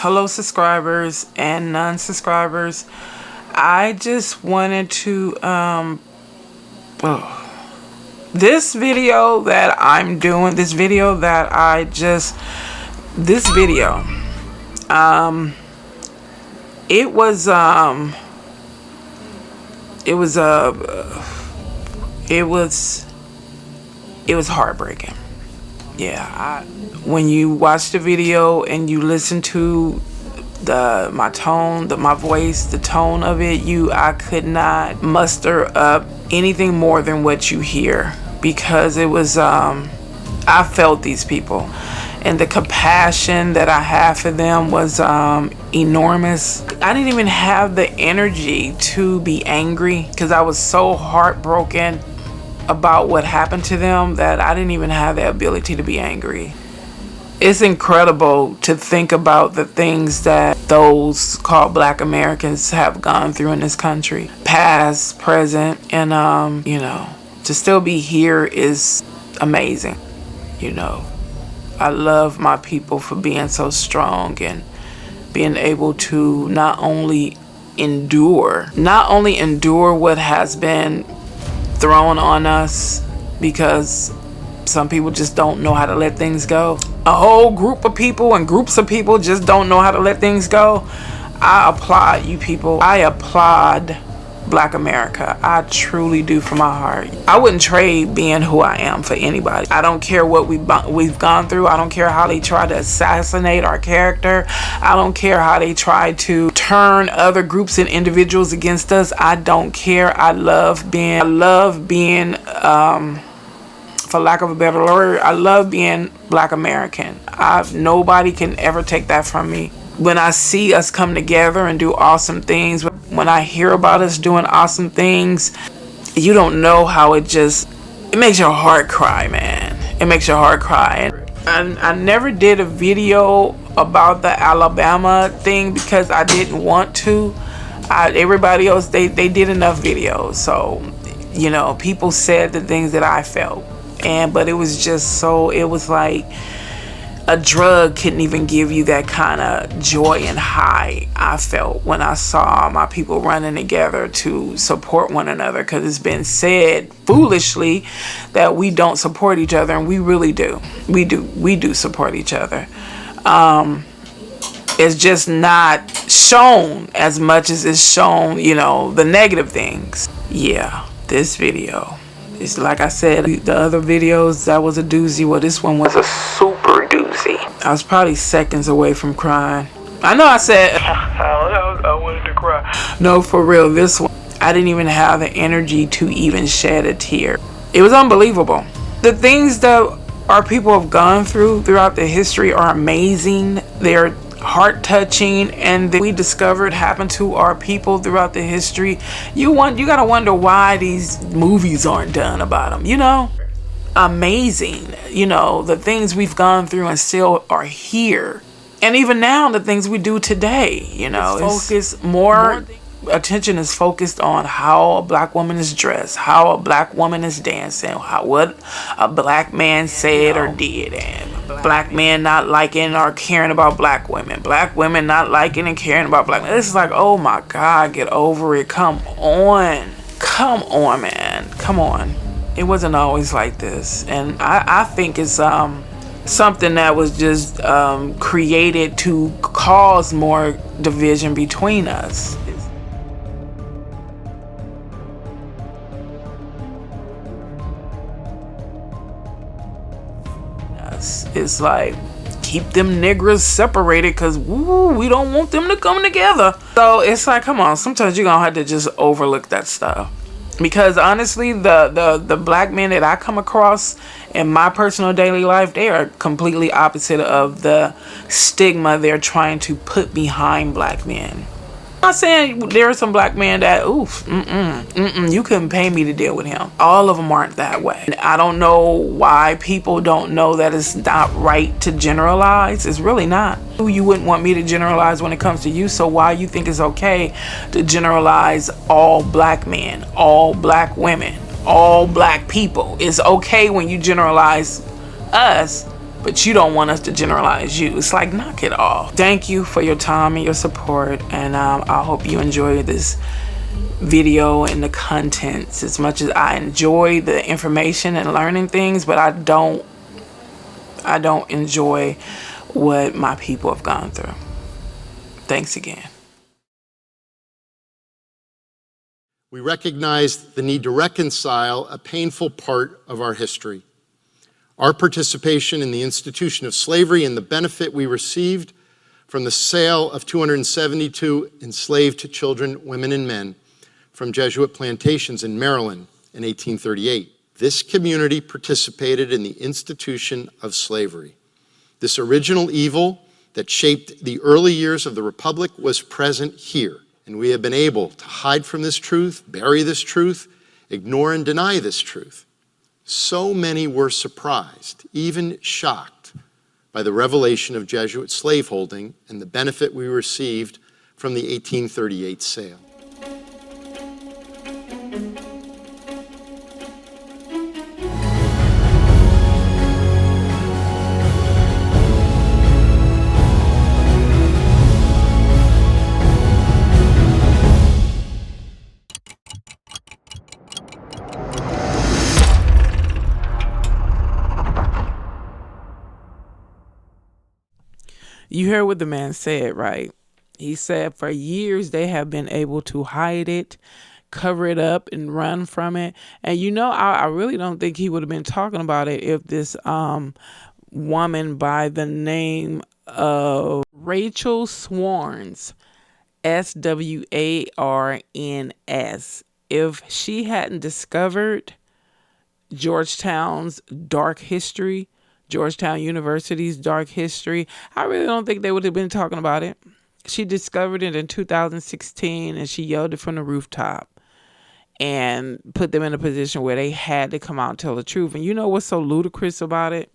Hello subscribers and non-subscribers. I just wanted to this video that I'm doing, this video it was heartbreaking. Yeah, when you watch the video and you listen to my tone, my voice, the tone of it, I could not muster up anything more than what you hear, because it was I felt these people, and the compassion that I have for them was enormous. I didn't even have the energy to be angry, because I was so heartbroken about what happened to them that I didn't even have the ability to be angry. It's incredible to think about the things that those called Black Americans have gone through in this country, past, present, and to still be here is amazing. I love my people for being so strong and being able to not only endure what has been thrown on us, because some people just don't know how to let things go. A whole group of people and groups of people just don't know how to let things go. I applaud you people. I applaud Black America. I truly do, from my heart. I wouldn't trade being who I am for anybody. I don't care what we've gone through. I don't care how they try to assassinate our character. I don't care how they try to turn other groups and individuals against us. I don't care. I love being for lack of a better word, I love being Black American. Nobody can ever take that from me. When I see us come together and do awesome things, when I hear about us doing awesome things, you don't know how it makes your heart cry, man. It makes your heart cry. And I never did a video about the Alabama thing because I didn't want to. Everybody else, they did enough videos. So, people said the things that I felt. But it was just it was like a drug couldn't even give you that kind of joy and high I felt when I saw my people running together to support one another, because it's been said foolishly that we don't support each other, and we really do. We do support each other. It's just not shown as much as it's shown, the negative things. Yeah, this video. It's like I said, the other videos, that was a doozy. Well, this one was a super doozy. I was probably seconds away from crying. I know I said, I wanted to cry. No, for real, this one, I didn't even have the energy to even shed a tear. It was unbelievable. The things that our people have gone throughout the history are amazing. They're heart-touching, and that we discovered happened to our people throughout the history. You gotta wonder why these movies aren't done about them. Amazing. The things we've gone through and still are here, and even now the things we do today. More attention is focused on how a Black woman is dressed, how a Black woman is dancing, what a Black man said or did, and Black men not liking or caring about Black women, Black women not liking and caring about Black men. It's like, oh my God, get over it. Come on, man, come on. It wasn't always like this, and I think it's something that was just created to cause more division between us. It's like, keep them niggers separated, because we don't want them to come together. So it's like, come on, sometimes you're gonna have to just overlook that stuff, because honestly, the Black men that I come across in my personal daily life, they are completely opposite of the stigma they're trying to put behind Black men. I'm not saying there are some Black men that, you couldn't pay me to deal with him. All of them aren't that way. I don't know why people don't know that it's not right to generalize. It's really not. You wouldn't want me to generalize when it comes to you, so why you think it's okay to generalize all Black men, all Black women, all Black people? It's okay when you generalize us, but you don't want us to generalize you. It's like, knock it off. Thank you for your time and your support, and I hope you enjoy this video and the contents as much as I enjoy the information and learning things, but I don't enjoy what my people have gone through. Thanks again. We recognize the need to reconcile a painful part of our history. Our participation in the institution of slavery and the benefit we received from the sale of 272 enslaved children, women, and men from Jesuit plantations in Maryland in 1838. This community participated in the institution of slavery. This original evil that shaped the early years of the Republic was present here, and we have been able to hide from this truth, bury this truth, ignore and deny this truth. So many were surprised, even shocked, by the revelation of Jesuit slaveholding and the benefit we received from the 1838 sale. You heard what the man said, right? He said for years they have been able to hide it, cover it up, and run from it. And I really don't think he would have been talking about it if this woman by the name of Rachel Swarns, Swarns, if she hadn't discovered Georgetown's dark history, Georgetown University's dark history, I really don't think they would have been talking about it. She discovered it in 2016, and she yelled it from the rooftop and put them in a position where they had to come out and tell the truth. And you know what's so ludicrous about it?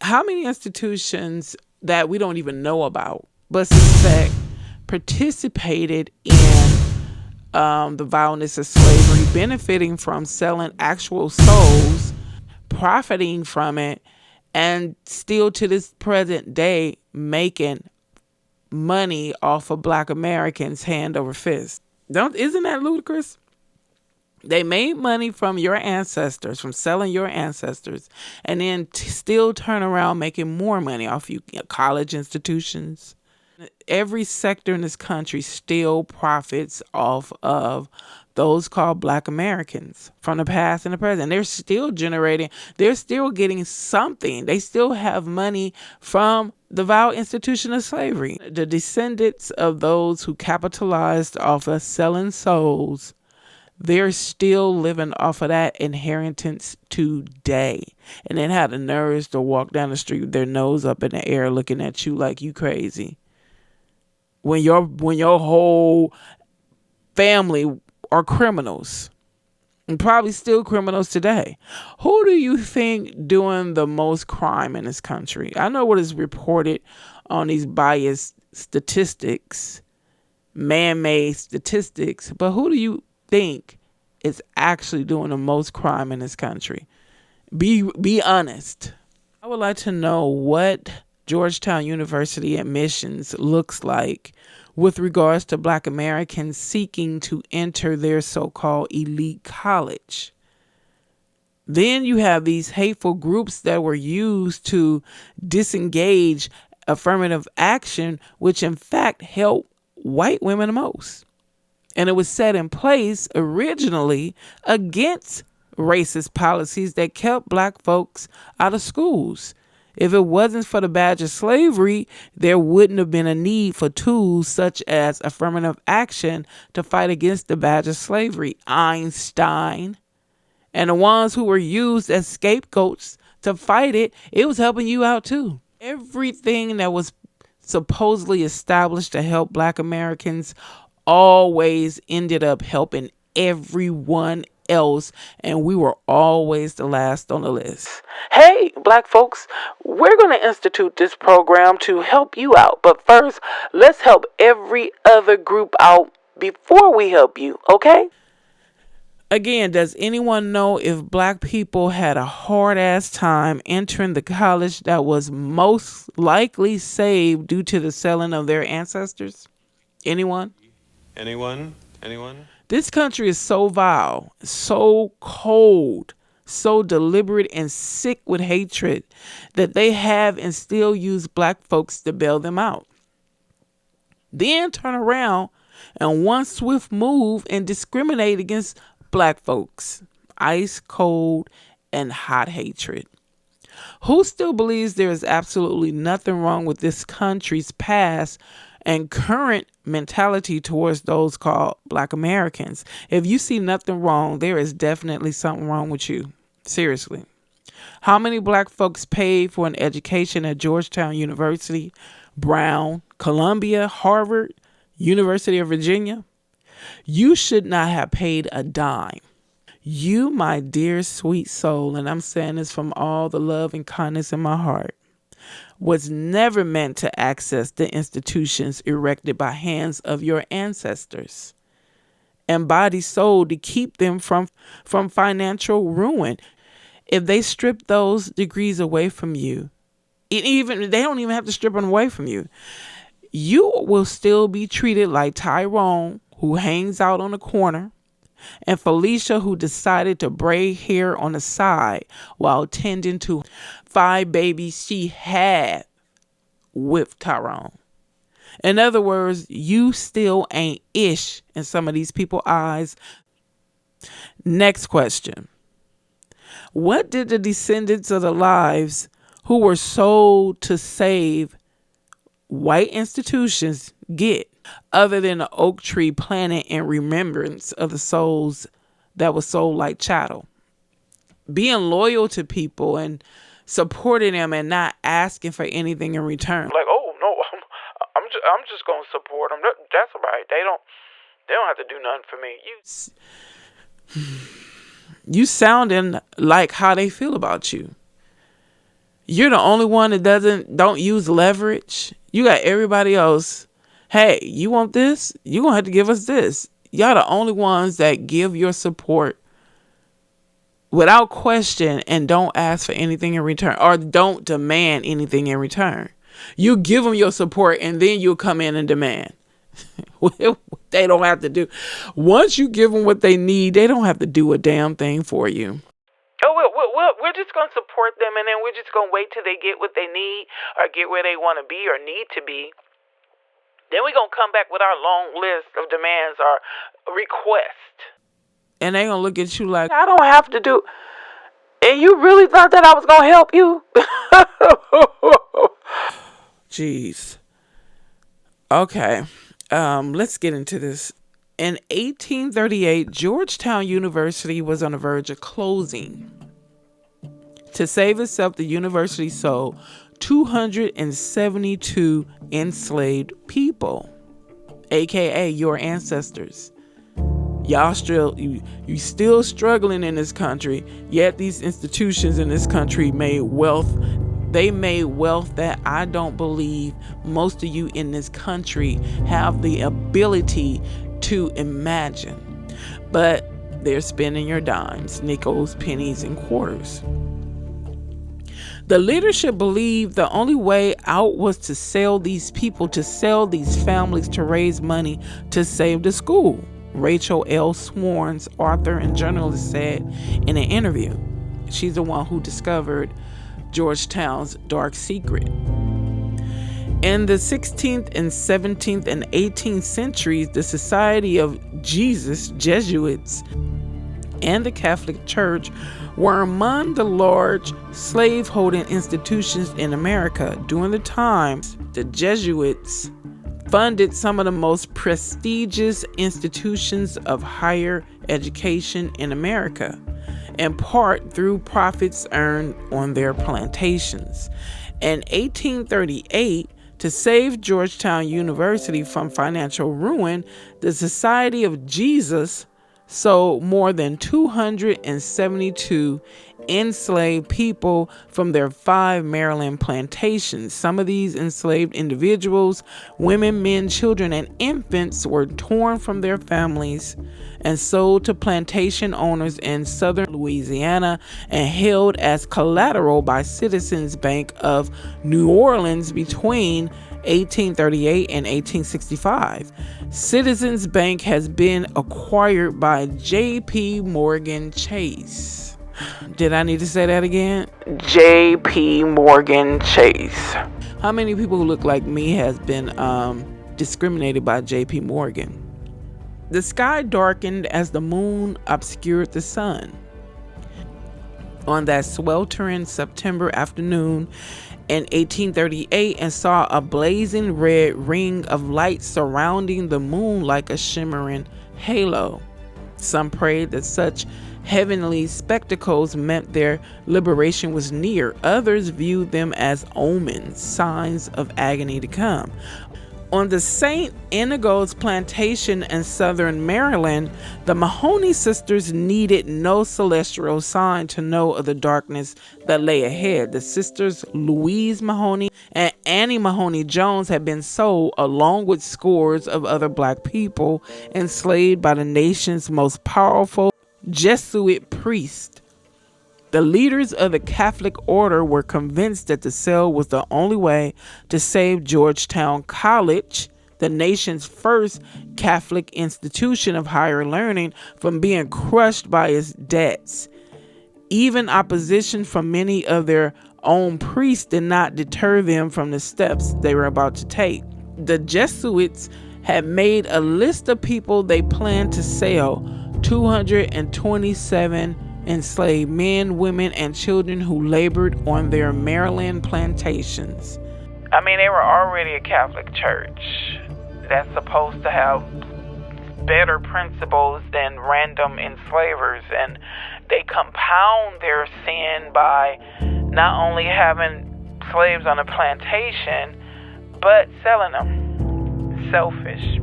How many institutions that we don't even know about, but suspect, participated in the vileness of slavery, benefiting from selling actual souls, profiting from it, and still to this present day making money off of Black Americans hand over fist. Isn't that ludicrous? They made money from your ancestors, from selling your ancestors, and then still turn around making more money off you, college institutions. Every sector in this country still profits off of those called Black Americans from the past and the present. They're still getting something. They still have money from the vile institution of slavery. The descendants of those who capitalized off of selling souls, they're still living off of that inheritance today. And then had the nerves to walk down the street with their nose up in the air looking at you like you crazy. When your whole family are criminals, and probably still criminals today. Who do you think doing the most crime in this country? I know what is reported on these biased statistics, man-made statistics, but who do you think is actually doing the most crime in this country? Be honest. I would like to know what Georgetown University admissions looks like with regards to Black Americans seeking to enter their so-called elite college. Then you have these hateful groups that were used to disengage affirmative action, which in fact helped white women the most. And it was set in place originally against racist policies that kept Black folks out of schools. If it wasn't for the badge of slavery, there wouldn't have been a need for tools such as affirmative action to fight against the badge of slavery. Einstein and the ones who were used as scapegoats to fight it, it was helping you out too. Everything that was supposedly established to help Black Americans always ended up helping everyone else, and we were always the last on the list. Hey, Black folks, we're going to institute this program to help you out, but first, let's help every other group out before we help you, okay? Again, does anyone know if black people had a hard ass time entering the college that was most likely saved due to the selling of their ancestors? Anyone? Anyone? This country is so vile, so cold, so deliberate and sick with hatred that they have and still use black folks to bail them out. Then turn around and one swift move and discriminate against black folks. Ice cold and hot hatred. Who still believes there is absolutely nothing wrong with this country's past and current mentality towards those called black Americans? If you see nothing wrong, there is definitely something wrong with you. Seriously. How many black folks paid for an education at Georgetown University, Brown, Columbia, Harvard, University of Virginia? You should not have paid a dime. You, my dear sweet soul, and I'm saying this from all the love and kindness in my heart, was never meant to access the institutions erected by hands of your ancestors and body sold to keep them from financial ruin. If they strip those degrees away from you, they don't even have to strip them away from you. You will still be treated like Tyrone, who hangs out on the corner, and Felicia, who decided to braid hair on the side while tending to 5 babies she had with Tyrone. In other words, you still ain't ish in some of these people's eyes. Next question. What did the descendants of the lives who were sold to save white institutions get, other than an oak tree planted in remembrance of the souls that were sold like chattel? Being loyal to people and supporting them and not asking for anything in return. Like, oh no, I'm just gonna support them. That's right. They don't have to do nothing for me. You sounding like how they feel about you. You're the only one that don't use leverage. You got everybody else. Hey, you want this? You're going to have to give us this. Y'all the only ones that give your support without question and don't ask for anything in return or don't demand anything in return. You give them your support and then you'll come in and demand. They don't have to do. Once you give them what they need, they don't have to do a damn thing for you. Oh, we're just going to support them and then we're just going to wait till they get what they need or get where they want to be or need to be. Then we're going to come back with our long list of demands or requests. And they're going to look at you like, I don't have to do. And you really thought that I was going to help you? Jeez. Okay. Let's get into this. In 1838, Georgetown University was on the verge of closing. To save itself, the university sold 272 enslaved people, aka your ancestors. Y'all you still struggling in this country, yet these institutions in this country made wealth. They made wealth that I don't believe most of you in this country have the ability to imagine. But they're spending your dimes, nickels, pennies, and quarters. The leadership believed the only way out was to sell these people, to sell these families, to raise money to save the school. Rachel L. Swarns, author and journalist, said in an interview. She's the one who discovered Georgetown's dark secret. In the 16th and 17th and 18th centuries, the Society of Jesus, Jesuits, and the Catholic Church were among the large slave-holding institutions in America. During the times, the Jesuits funded some of the most prestigious institutions of higher education in America, in part through profits earned on their plantations. In 1838, to save Georgetown University from financial ruin, the Society of Jesus sold more than 272 enslaved people from their 5 Maryland plantations. Some of these enslaved individuals, women, men, children, and infants, were torn from their families and sold to plantation owners in southern Louisiana and held as collateral by Citizens Bank of New Orleans between 1838 and 1865. Citizens Bank has been acquired by J.P. Morgan Chase. Did I need to say that again? J.P. Morgan Chase. How many people who look like me has been discriminated by J.P. Morgan? The sky darkened as the moon obscured the sun. On that sweltering September afternoon in 1838, and saw a blazing red ring of light surrounding the moon like a shimmering halo. Some prayed that such heavenly spectacles meant their liberation was near. Others viewed them as omens, signs of agony to come. On the St. Inigo's plantation in southern Maryland, the Mahoney sisters needed no celestial sign to know of the darkness that lay ahead. The sisters Louise Mahoney and Annie Mahoney Jones had been sold, along with scores of other black people, enslaved by the nation's most powerful Jesuit priest. The leaders of the Catholic order were convinced that the sale was the only way to save Georgetown College, the nation's first Catholic institution of higher learning, from being crushed by its debts. Even opposition from many of their own priests did not deter them from the steps they were about to take. The Jesuits had made a list of people they planned to sell: 227 enslaved men, women, and children who labored on their Maryland plantations. I mean, they were already a Catholic church that's supposed to have better principles than random enslavers, and they compound their sin by not only having slaves on a plantation, but selling them. Selfish.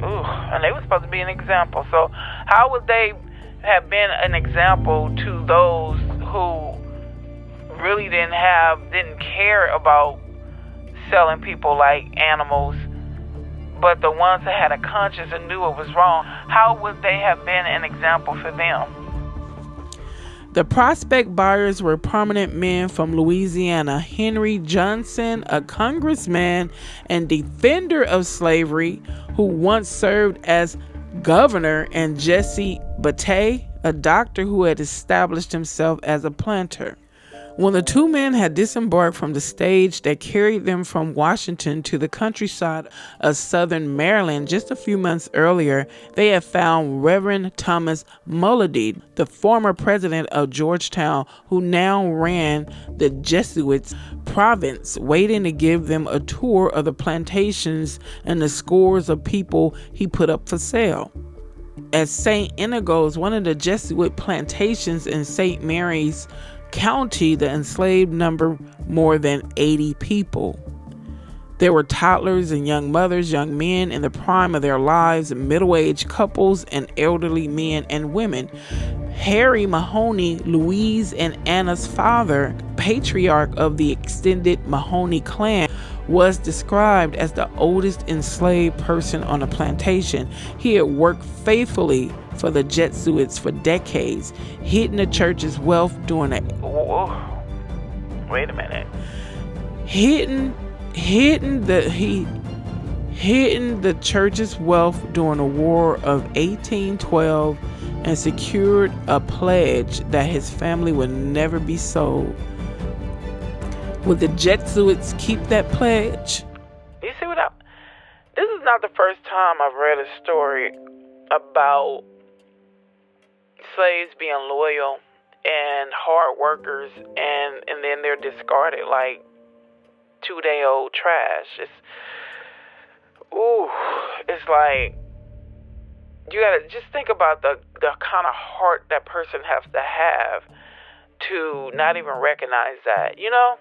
Ooh, and they were supposed to be an example. So how would they have been an example to those who really didn't care about selling people like animals, but the ones that had a conscience and knew it was wrong? How would they have been an example for them? The prospect buyers were prominent men from Louisiana. Henry Johnson, a congressman and defender of slavery who once served as governor, and Jesse Batey, a doctor who had established himself as a planter. When the two men had disembarked from the stage that carried them from Washington to the countryside of southern Maryland just a few months earlier, they had found Reverend Thomas Mullidy, the former president of Georgetown, who now ran the Jesuits province, waiting to give them a tour of the plantations and the scores of people he put up for sale. At St. Inigo's, one of the Jesuit plantations in St. Mary's County, the enslaved number more than 80 people. There were toddlers and young mothers, young men in the prime of their lives, middle-aged couples, and elderly men and women. Harry Mahoney, Louise and Anna's father, patriarch of the extended Mahoney clan, was described as the oldest enslaved person on a plantation. He had worked faithfully for the Jesuits for decades, hidden the church's wealth during the church's wealth during the War of 1812, and secured a pledge that his family would never be sold. Would the Jesuits keep that pledge? You see what this is not the first time I've read a story about slaves being loyal and hard workers, and then they're discarded like 2-day-old trash. It's like, you gotta just think about the kind of heart that person has to have to not even recognize that, you know?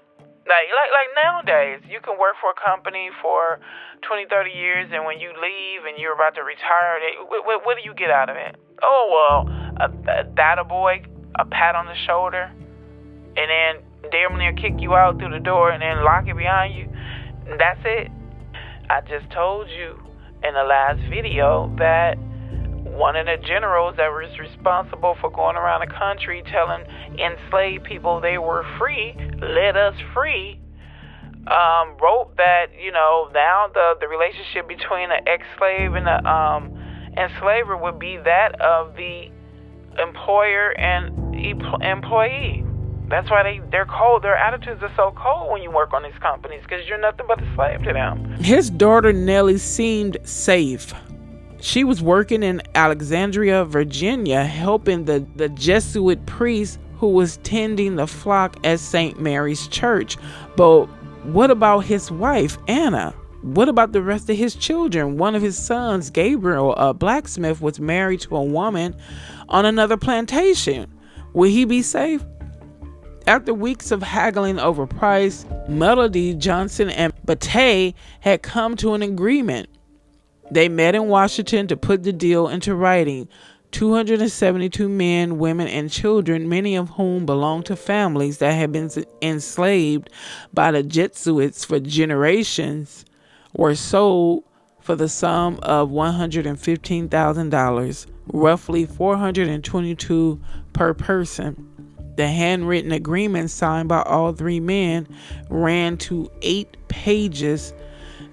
Like nowadays, you can work for a company for 20, 30 years, and when you leave and you're about to retire, what do you get out of it? Oh, well, a boy, a pat on the shoulder. and then damn near kick you out through the door and then lock it behind you. That's it. I just told you in the last video that one of the generals that was responsible for going around the country telling enslaved people they were free, let us free, wrote that, now the relationship between the ex-slave and the enslaver would be that of the employer and employee. That's why they're cold. Their attitudes are so cold when you work on these companies, because you're nothing but a slave to them. His daughter Nellie seemed safe. She was working in Alexandria, Virginia, helping the Jesuit priest who was tending the flock at St. Mary's Church. But what about his wife, Anna? What about the rest of his children? One of his sons, Gabriel, a blacksmith, was married to a woman on another plantation. Will he be safe? After weeks of haggling over price, Melody, Johnson, and Batey had come to an agreement. They met in Washington to put the deal into writing. 272 men, women, and children, many of whom belonged to families that had been enslaved by the Jesuits for generations, were sold for the sum of $115,000, roughly $422 per person. The handwritten agreement signed by all three men ran to 8 pages.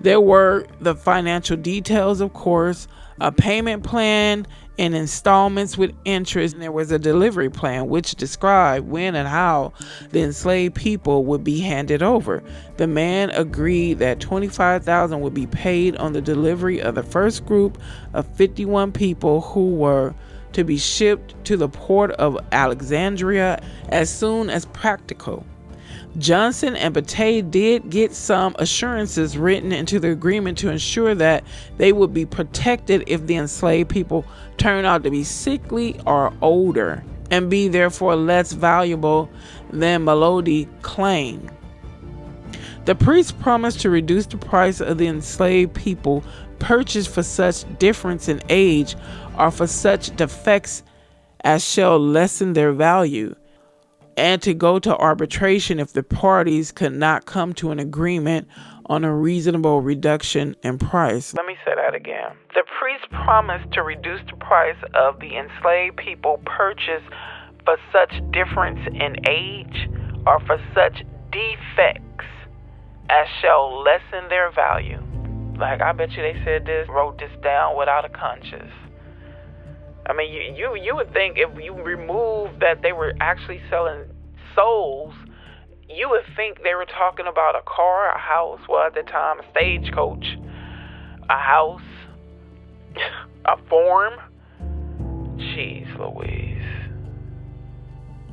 There were the financial details, of course, a payment plan in installments with interest, and there was a delivery plan which described when and how the enslaved people would be handed over. The man agreed that $25,000 would be paid on the delivery of the first group of 51 people who were to be shipped to the port of Alexandria as soon as practical. Johnson and Batey did get some assurances written into the agreement to ensure that they would be protected if the enslaved people turned out to be sickly or older, and be therefore less valuable than Melody claimed. The priest promised to reduce the price of the enslaved people purchased for such difference in age or for such defects as shall lessen their value, and to go to arbitration if the parties could not come to an agreement on a reasonable reduction in price. Let me say that again. The priest promised to reduce the price of the enslaved people purchased for such difference in age or for such defects as shall lessen their value. Like, I bet you they said this, wrote this down without a conscience. I mean, you would think if you remove that they were actually selling souls, you would think they were talking about a car, a house, well, at the time, a stagecoach, a house, a farm. Jeez Louise.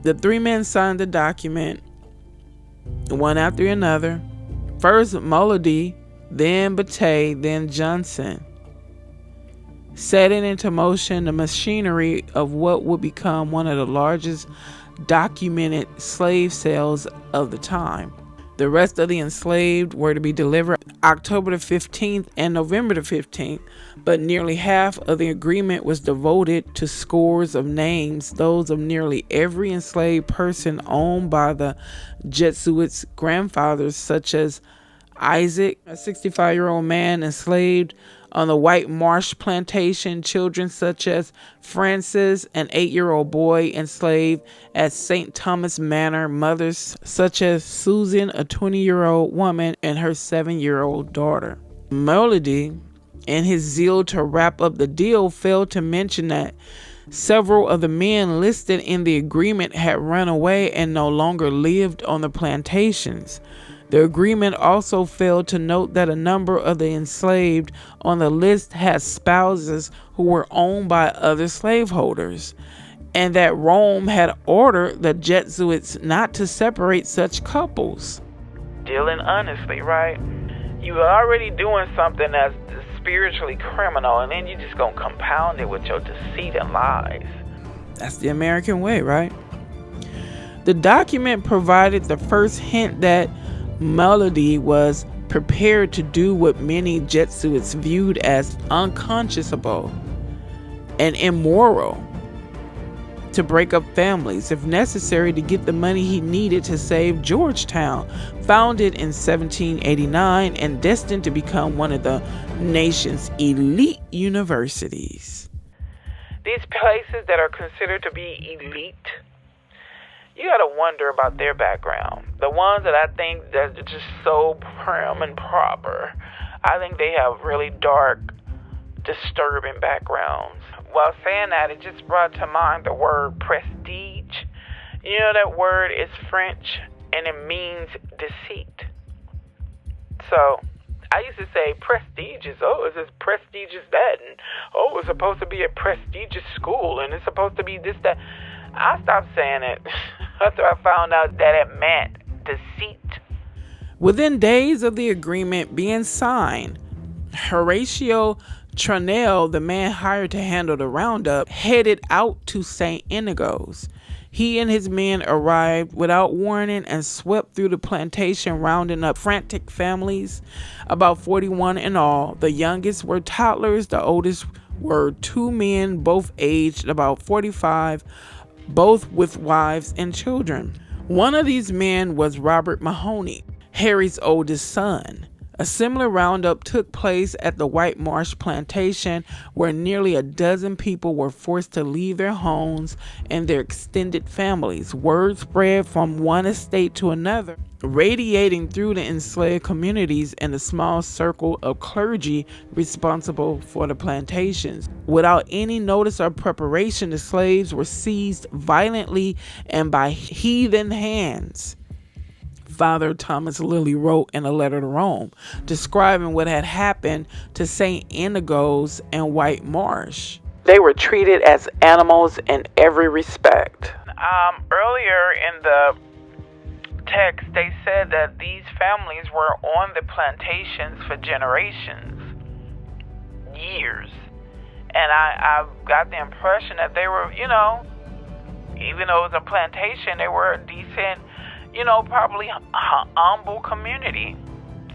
The three men signed the document, one after another. First Melody, then Batey, then Johnson, setting into motion the machinery of what would become one of the largest documented slave sales of the time. The rest of the enslaved were to be delivered October the 15th and November the 15th, but nearly half of the agreement was devoted to scores of names, those of nearly every enslaved person owned by the Jesuits' grandfathers, such as Isaac, a 65-year-old man enslaved on the White Marsh plantation, children such as Francis, an 8-year-old boy enslaved at St. Thomas Manor, mothers such as Susan, a 20-year-old woman, and her 7-year-old daughter. Melody, in his zeal to wrap up the deal, failed to mention that several of the men listed in the agreement had run away and no longer lived on the plantations. The agreement also failed to note that a number of the enslaved on the list had spouses who were owned by other slaveholders, and that Rome had ordered the Jesuits not to separate such couples. Dealing honestly, right? You are already doing something that's spiritually criminal, and then you just gonna compound it with your deceit and lies. That's the American way, right? The document provided the first hint that Melody was prepared to do what many Jesuits viewed as unconscionable and immoral: to break up families, if necessary, to get the money he needed to save Georgetown, founded in 1789 and destined to become one of the nation's elite universities. These places that are considered to be elite, you gotta wonder about their background. The ones that I think that are just so prim and proper, I think they have really dark, disturbing backgrounds. While saying that, it just brought to mind the word prestige. You know, that word is French and it means deceit. So I used to say prestigious. Oh, it's as prestigious that, and oh, it's supposed to be a prestigious school, and it's supposed to be this, that. I stopped saying it after I found out that it meant deceit. Within days of the agreement being signed, Horatio Trunell, the man hired to handle the roundup, headed out to St. Inigo's. He and his men arrived without warning and swept through the plantation, rounding up frantic families, about 41 in all. The youngest were toddlers, the oldest were two men, both aged about 45, both with wives and children. One of these men was Robert Mahoney, Harry's oldest son. A similar roundup took place at the White Marsh plantation, where nearly a dozen people were forced to leave their homes and their extended families. Word spread from one estate to another, radiating through the enslaved communities and the small circle of clergy responsible for the plantations. Without any notice or preparation, the slaves were seized violently and by heathen hands. Father Thomas Lilly wrote in a letter to Rome, describing what had happened to St. Inigo's and White Marsh. They were treated as animals in every respect. Earlier in the text, they said that these families were on the plantations for generations, years. And I got the impression that they were, even though it was a plantation, they were a decent, probably humble community,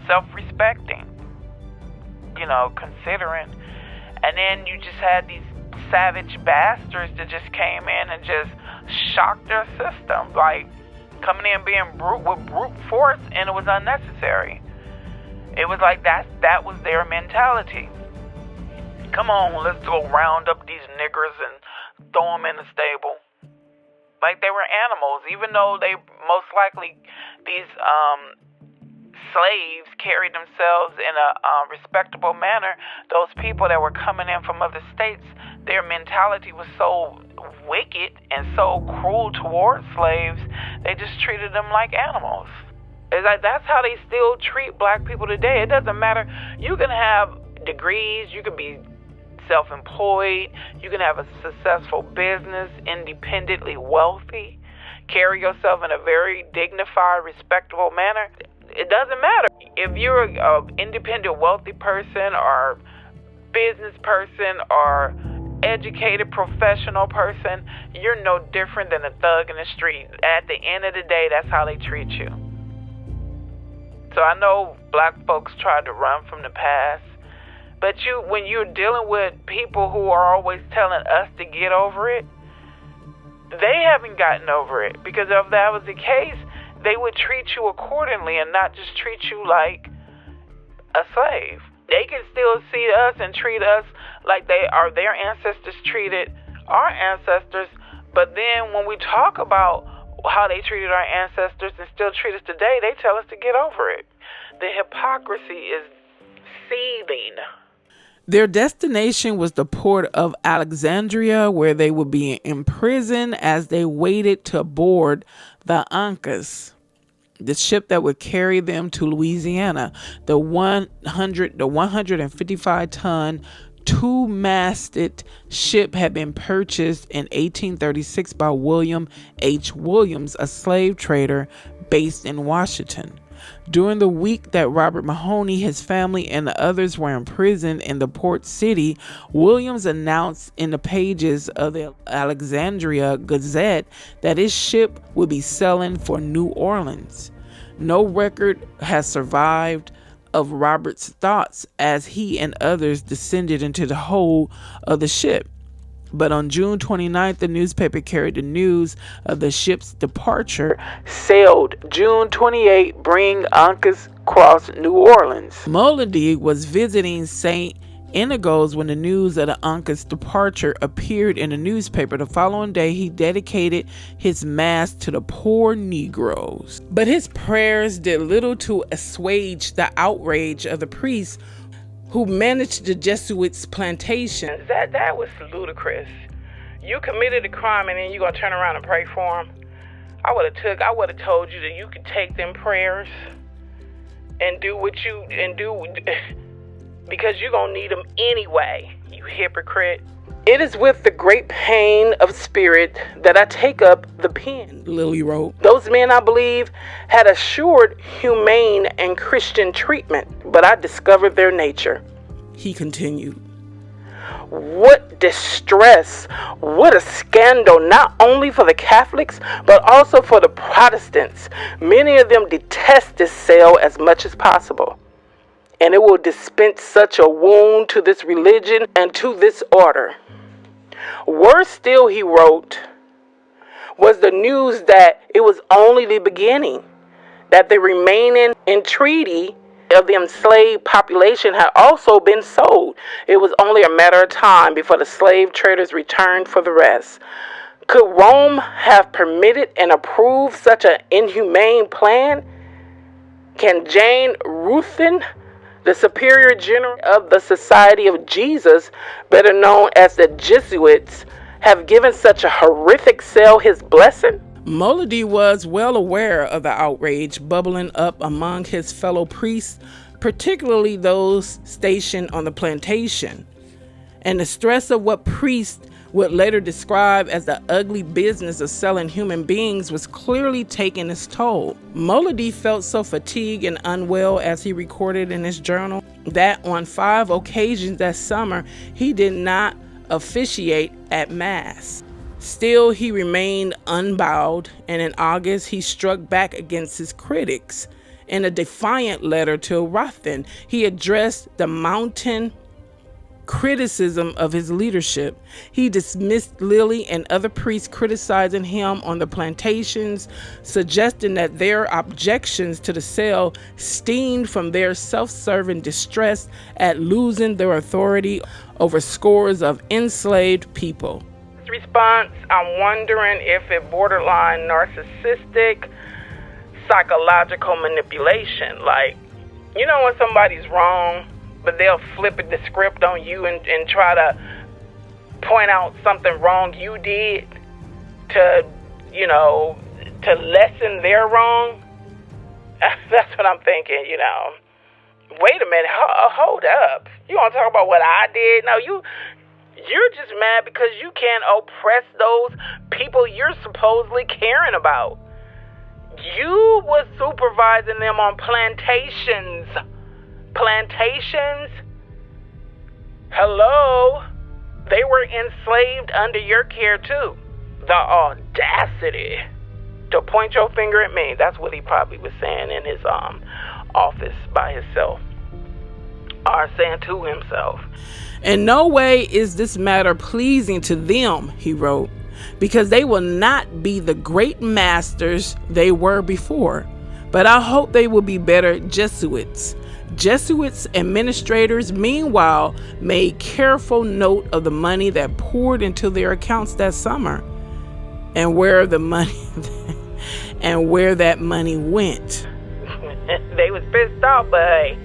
self-respecting, considering. And then you just had these savage bastards that just came in and just shocked their system, like coming in being with brute force, and it was unnecessary. It was like that was their mentality. Come on, let's go round up these niggers and throw them in the stable. Like they were animals, even though they most likely, these slaves carried themselves in a respectable manner. Those people that were coming in from other states, their mentality was so wicked and so cruel towards slaves, they just treated them like animals. It's like that's how they still treat black people today. It doesn't matter. You can have degrees, you can be self-employed, you can have a successful business, independently wealthy, carry yourself in a very dignified, respectable manner. It doesn't matter. If you're an independent, wealthy person or business person or educated, professional person, you're no different than a thug in the street. At the end of the day, that's how they treat you. So I know black folks tried to run from the past, but when you're dealing with people who are always telling us to get over it, they haven't gotten over it. Because if that was the case, they would treat you accordingly and not just treat you like a slave. They can still see us and treat us like their ancestors treated our ancestors. But then when we talk about how they treated our ancestors and still treat us today, they tell us to get over it. The hypocrisy is seething. Their destination was the port of Alexandria, where they would be imprisoned as they waited to board the Ancas, the ship that would carry them to Louisiana. The 155-ton, two-masted ship had been purchased in 1836 by William H. Williams, a slave trader based in Washington. During the week that Robert Mahoney, his family, and the others were imprisoned in the port city, Williams announced in the pages of the Alexandria Gazette that his ship would be sailing for New Orleans. No record has survived of Robert's thoughts as he and others descended into the hold of the ship. But on June 29th, the newspaper carried the news of the ship's departure. Sailed June 28, bring Uncas cross New Orleans. Molody was visiting St. Inigo's when the news of the Uncas departure appeared in the newspaper. The following day, he dedicated his mass to the poor Negroes. But his prayers did little to assuage the outrage of the priests who managed the Jesuits' plantation. That was ludicrous. You committed a crime and then you gonna turn around and pray for them? I would have told you that you could take them prayers and do because you're gonna need them anyway, you hypocrite. It is with the great pain of spirit that I take up the pen, Lily wrote. Those men, I believe, had assured humane and Christian treatment, but I discovered their nature. He continued. What distress, what a scandal, not only for the Catholics, but also for the Protestants. Many of them detest this sale as much as possible, and it will dispense such a wound to this religion and to this order. Worse still, he wrote, was the news that it was only the beginning, that the remaining entreaty of the enslaved population had also been sold. It was only a matter of time before the slave traders returned for the rest. Could Rome have permitted and approved such an inhumane plan? Can Jane Ruthven, the superior general of the Society of Jesus, better known as the Jesuits, have given such a horrific sale his blessing? Molody was well aware of the outrage bubbling up among his fellow priests, particularly those stationed on the plantation, and the stress of what priests would later describe as the ugly business of selling human beings was clearly taking its toll. Molody felt so fatigued and unwell, as he recorded in his journal, that on 5 occasions that summer he did not officiate at Mass. Still, he remained unbowed, and in August he struck back against his critics. In a defiant letter to Ruthven, he addressed the mounting criticism of his leadership. He dismissed Lilly and other priests criticizing him on the plantations, suggesting that their objections to the sale stemmed from their self-serving distress at losing their authority over scores of enslaved people. Response, I'm wondering if it borderline narcissistic, psychological manipulation. Like, you know when somebody's wrong, but they'll flip the script on you and try to point out something wrong you did to lessen their wrong. That's what I'm thinking, Wait a minute, hold up. You want to talk about what I did? No, You're just mad because you can't oppress those people you're supposedly caring about. You was supervising them on plantations. Plantations? Hello? They were enslaved under your care too. The audacity to point your finger at me. That's what he probably was saying in his office by himself. Or saying to himself. In no way is this matter pleasing to them, he wrote, because they will not be the great masters they were before. But I hope they will be better Jesuits. Jesuits administrators, meanwhile, made careful note of the money that poured into their accounts that summer, and where that money went. They was pissed off, but hey,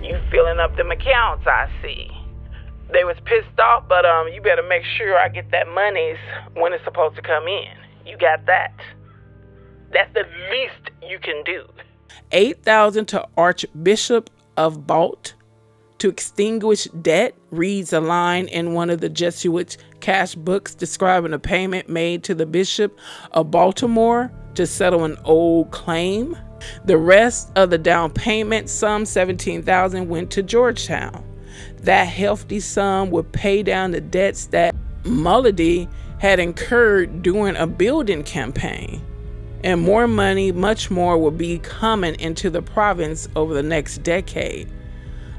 you filling up them accounts, I see. They was pissed off, but you better make sure I get that monies when it's supposed to come in. You got that. That's the least you can do. $8,000 to Archbishop of Balt to extinguish debt, reads a line in one of the Jesuits' cash books describing a payment made to the Bishop of Baltimore to settle an old claim. The rest of the down payment, some $17,000, went to Georgetown. That hefty sum would pay down the debts that Molody had incurred during a building campaign. And more money, much more, will be coming into the province over the next decade.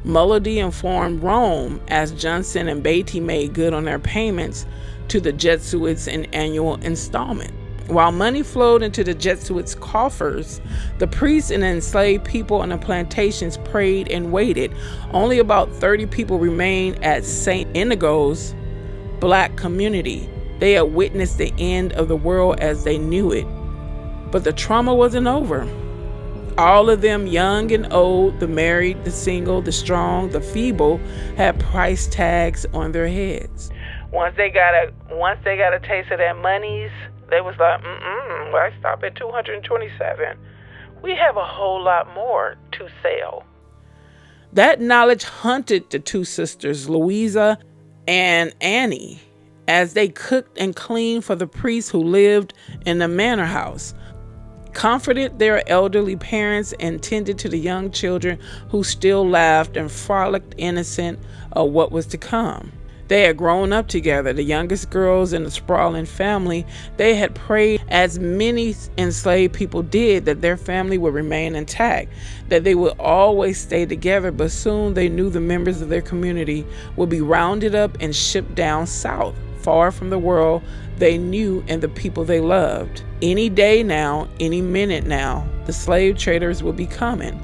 Melody informed Rome as Johnson and Beatty made good on their payments to the Jesuits in annual installment. While money flowed into the Jesuits' coffers, the priests and enslaved people on the plantations prayed and waited. Only about 30 people remained at St. Inigo's black community. They had witnessed the end of the world as they knew it. But the trauma wasn't over. All of them, young and old, the married, the single, the strong, the feeble, had price tags on their heads. Once they got a taste of that monies, they was like, why stop at 227? We have a whole lot more to sell. That knowledge haunted the two sisters, Louisa and Annie, as they cooked and cleaned for the priests who lived in the manor house, comforted their elderly parents, and tended to the young children who still laughed and frolicked, innocent of what was to come. They had grown up together, the youngest girls in the sprawling family. They had prayed, as many enslaved people did, that their family would remain intact, that they would always stay together, but soon they knew the members of their community would be rounded up and shipped down south, far from the world they knew and the people they loved. Any day now, any minute now, the slave traders would be coming.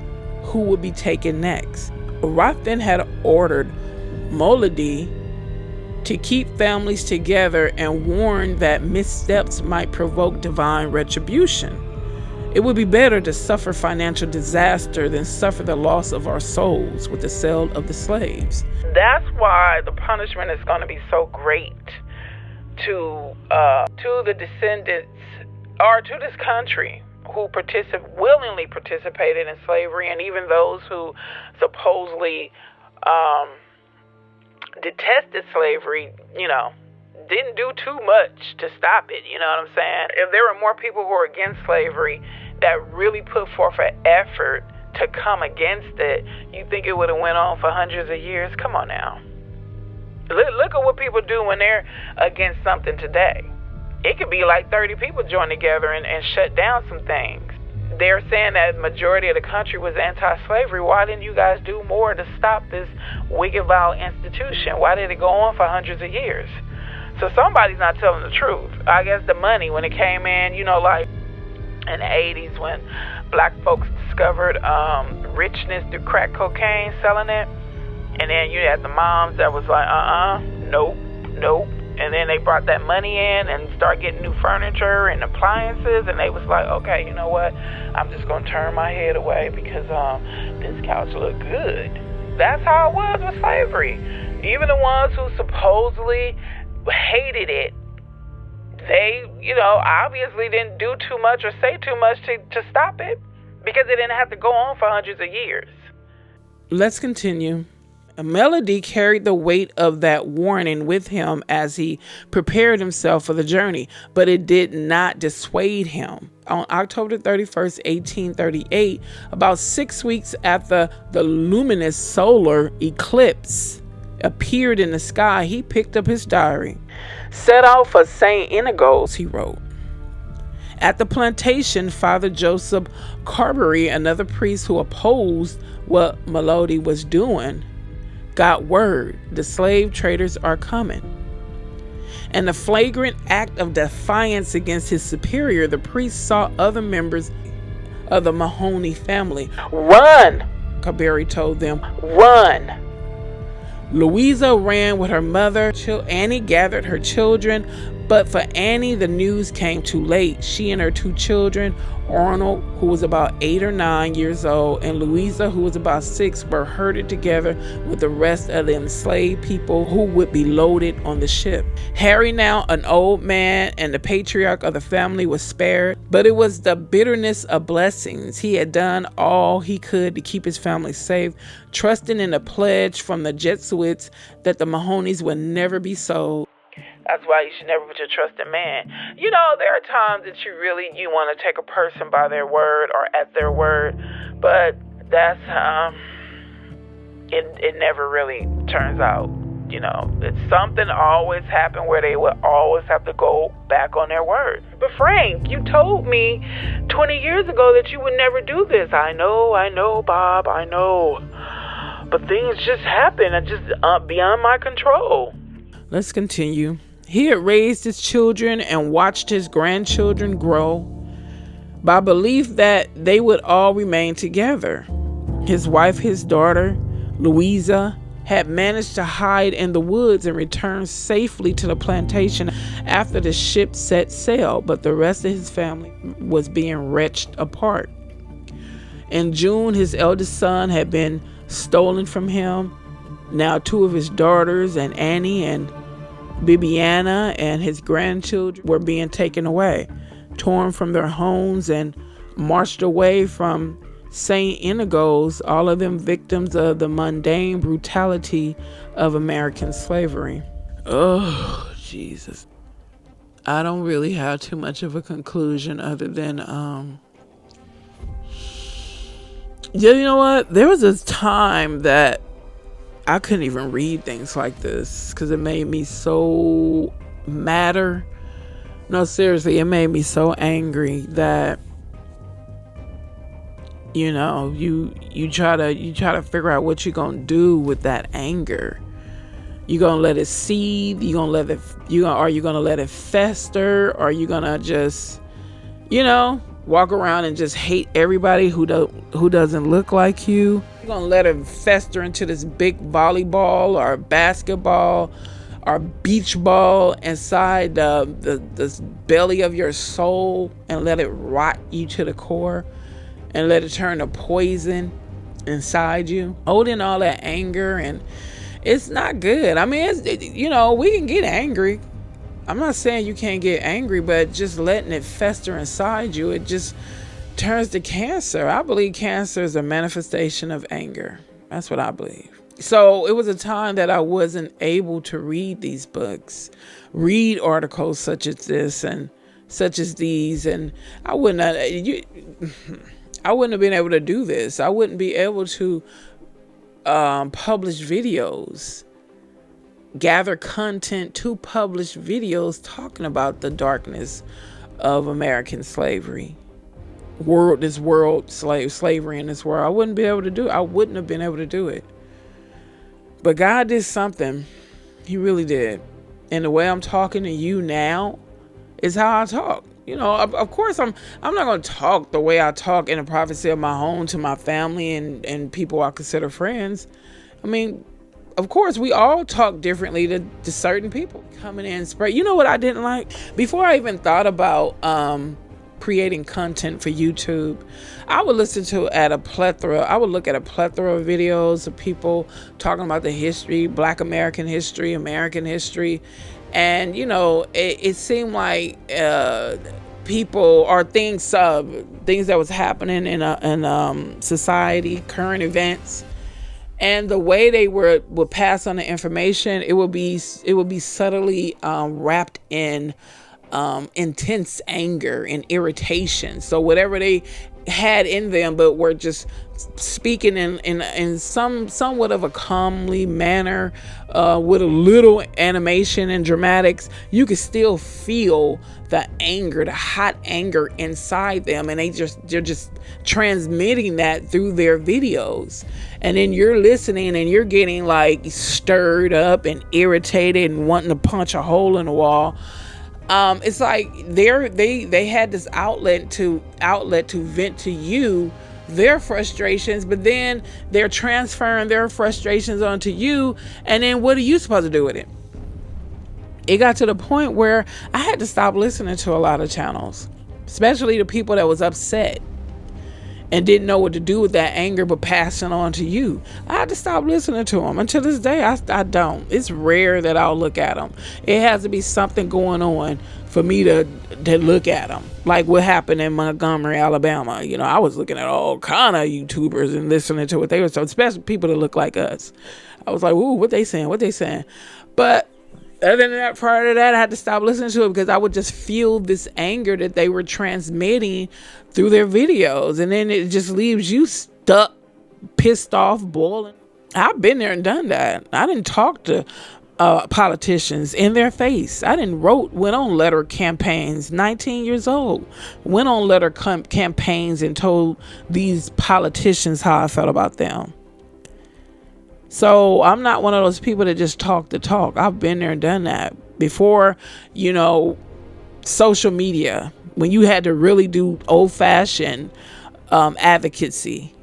Who would be taken next? Ruffin had ordered Molody to keep families together and warned that missteps might provoke divine retribution. It would be better to suffer financial disaster than suffer the loss of our souls with the sale of the slaves. That's why the punishment is going to be so great to the descendants, or to this country, who willingly participated in slavery, and even those who supposedly detested slavery, didn't do too much to stop it. You know what I'm saying? If there were more people who were against slavery that really put forth an effort to come against it, you think it would have went on for hundreds of years? Come on now. Look at what people do when they're against something today. It could be like 30 people join together and shut down some things. They're saying that the majority of the country was anti-slavery. Why didn't you guys do more to stop this wicked, vile institution? Why did it go on for hundreds of years? So somebody's not telling the truth. I guess the money, when it came in, like in the 80s when black folks discovered richness through crack cocaine, selling it. And then you had the moms that was like, nope. And then they brought that money in and started getting new furniture and appliances. And they was like, okay, you know what? I'm just going to turn my head away because this couch look good. That's how it was with slavery. Even the ones who supposedly hated it, they, obviously didn't do too much or say too much to stop it, because it didn't have to go on for hundreds of years. Let's continue. Melody carried the weight of that warning with him as he prepared himself for the journey, but it did not dissuade him. On October 31st, 1838, about 6 weeks after the luminous solar eclipse appeared in the sky, he picked up his diary. Set out for St. Inigo's, he wrote. At the plantation, Father Joseph Carberry, another priest who opposed what Melody was doing, got word the slave traders are coming. And a flagrant act of defiance against his superior, the priest saw other members of the Mahoney family. Run, Carberry told them, run. Louisa ran with her mother. Annie gathered her children, but for Annie, the news came too late. She and her two children, Arnold, who was about 8 or 9 years old, and Louisa, who was about 6, were herded together with the rest of the enslaved people who would be loaded on the ship. Harry, now an old man and the patriarch of the family, was spared, but it was the bitterness of blessings. He had done all he could to keep his family safe, trusting in a pledge from the Jesuits that the Mahoneys would never be sold. That's why you should never put your trust in man. There are times that you want to take a person by their word or at their word, but that's it never really turns out. It's something always happen where they will always have to go back on their word. But Frank, you told me 20 years ago that you would never do this. I know, Bob, I know. But things just happen, just beyond my control. Let's continue. He had raised his children and watched his grandchildren grow by belief that they would all remain together. His wife, his daughter, Louisa, had managed to hide in the woods and return safely to the plantation after the ship set sail, but the rest of his family was being wrenched apart. In June, his eldest son had been stolen from him. Now 2 of his daughters, and Annie and Bibiana, and his grandchildren were being taken away, torn from their homes and marched away from St. Inigo's, all of them victims of the mundane brutality of American slavery. Oh, Jesus. I don't really have too much of a conclusion other than, you know what? There was a time that I couldn't even read things like this because it made me so madder. No, seriously, it made me so angry that, you know, you try to figure out what you're gonna do with that anger. You gonna let it seethe? Are you gonna let it fester? Or are you gonna just, walk around and just hate everybody who doesn't look like you? You're gonna let it fester into this big volleyball or basketball or beach ball inside the belly of your soul and let it rot you to the core and let it turn to poison inside you, holding all that anger. And it's not good. I mean, we can get angry. I'm not saying you can't get angry, but just letting it fester inside you, it just turns to cancer. I believe cancer is a manifestation of anger. That's what I believe. So it was a time that I wasn't able to read these books, read articles such as this and such as these, and I wouldn't have been able to do this. I wouldn't be able to publish videos, gather content to publish videos talking about the darkness of American slavery, slavery in this world. I wouldn't have been able to do it. But God did something. He really did. And the way I'm talking to you now is how I talk. Of course, I'm not going to talk the way I talk in the privacy of my home to my family and people I consider friends. I mean, of course, we all talk differently to certain people. Coming in and spray. You know what I didn't like? Before I even thought about creating content for YouTube, I would look at a plethora of videos of people talking about the history, Black American history, and it seemed like people or things that was happening in society, current events, and the way they would pass on the information, it would be subtly wrapped in intense anger and irritation. So whatever they had in them, but were just speaking in somewhat of a calmly manner, with a little animation and dramatics, you could still feel the anger, the hot anger inside them, and they're just transmitting that through their videos. And then you're listening and you're getting like stirred up and irritated and wanting to punch a hole in the wall. It's like they had this outlet to vent to you their frustrations, but then they're transferring their frustrations onto you, and then what are you supposed to do with it? It got to the point where I had to stop listening to a lot of channels, especially the people that was upset and didn't know what to do with that anger but passing on to you. I had to stop listening to them. Until this day, I don't. It's rare that I'll look at them. It has to be something going on for me to look at them. Like what happened in Montgomery, Alabama. I was looking at all kind of YouTubers and listening to what they were saying, especially people that look like us. I was like, ooh, what they saying? But other than that, prior to that, I had to stop listening to it because I would just feel this anger that they were transmitting through their videos. And then it just leaves you stuck, pissed off, boiling. I've been there and done that. I didn't talk to politicians in their face. I went on letter campaigns, 19 years old, went on letter campaigns and told these politicians how I felt about them. So I'm not one of those people that just talk the talk. I've been there and done that before, social media, when you had to really do old fashioned advocacy,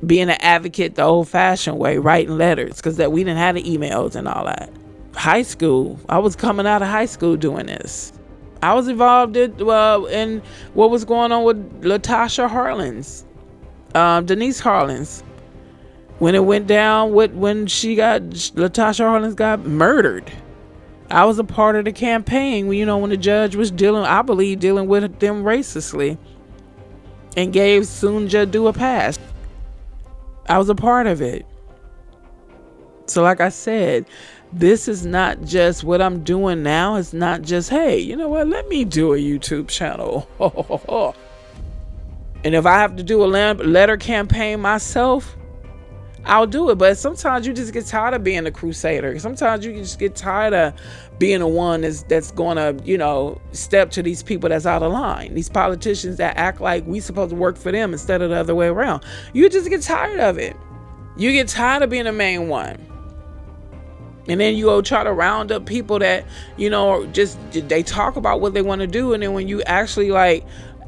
being an advocate the old fashioned way, writing letters, because that we didn't have the emails and all that. High school, I was coming out of high school doing this. I was involved in what was going on with Latasha Harlins, Denise Harlins, when it went down when Latasha Harlins got murdered. I was a part of the campaign when the judge was dealing with them racistly and gave Sunja Due a pass. I was a part of it. So like I said, this is not just what I'm doing now. It's not just, hey, you know what? Let me do a YouTube channel. And if I have to do a letter campaign myself, I'll do it. But sometimes you just get tired of being a crusader. Sometimes you just get tired of being the one that's going to, step to these people that's out of line. These politicians that act like we supposed to work for them instead of the other way around. You just get tired of it. You get tired of being the main one. And then you go try to round up people that, they talk about what they want to do. And then when you actually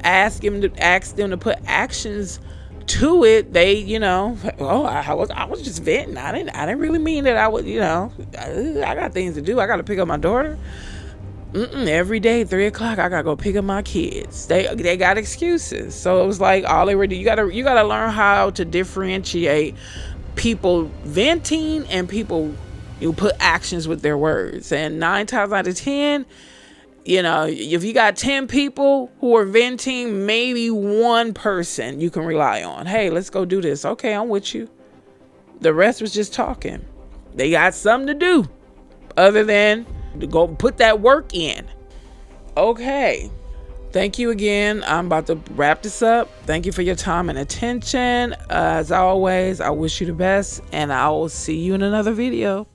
ask them to put actions to it, they, I was just venting. I didn't really mean that I would, I got things to do. I got to pick up my daughter. Every day, 3:00, I got to go pick up my kids. They got excuses. So it was like all they were doing. You got to learn how to differentiate people venting and people you put actions with their words. And 9 times out of 10, if you got 10 people who are venting, maybe one person you can rely on. Hey, let's go do this. Okay, I'm with you. The rest was just talking. They got something to do other than to go put that work in. Okay. Thank you again. I'm about to wrap this up. Thank you for your time and attention. As always, I wish you the best, and I will see you in another video.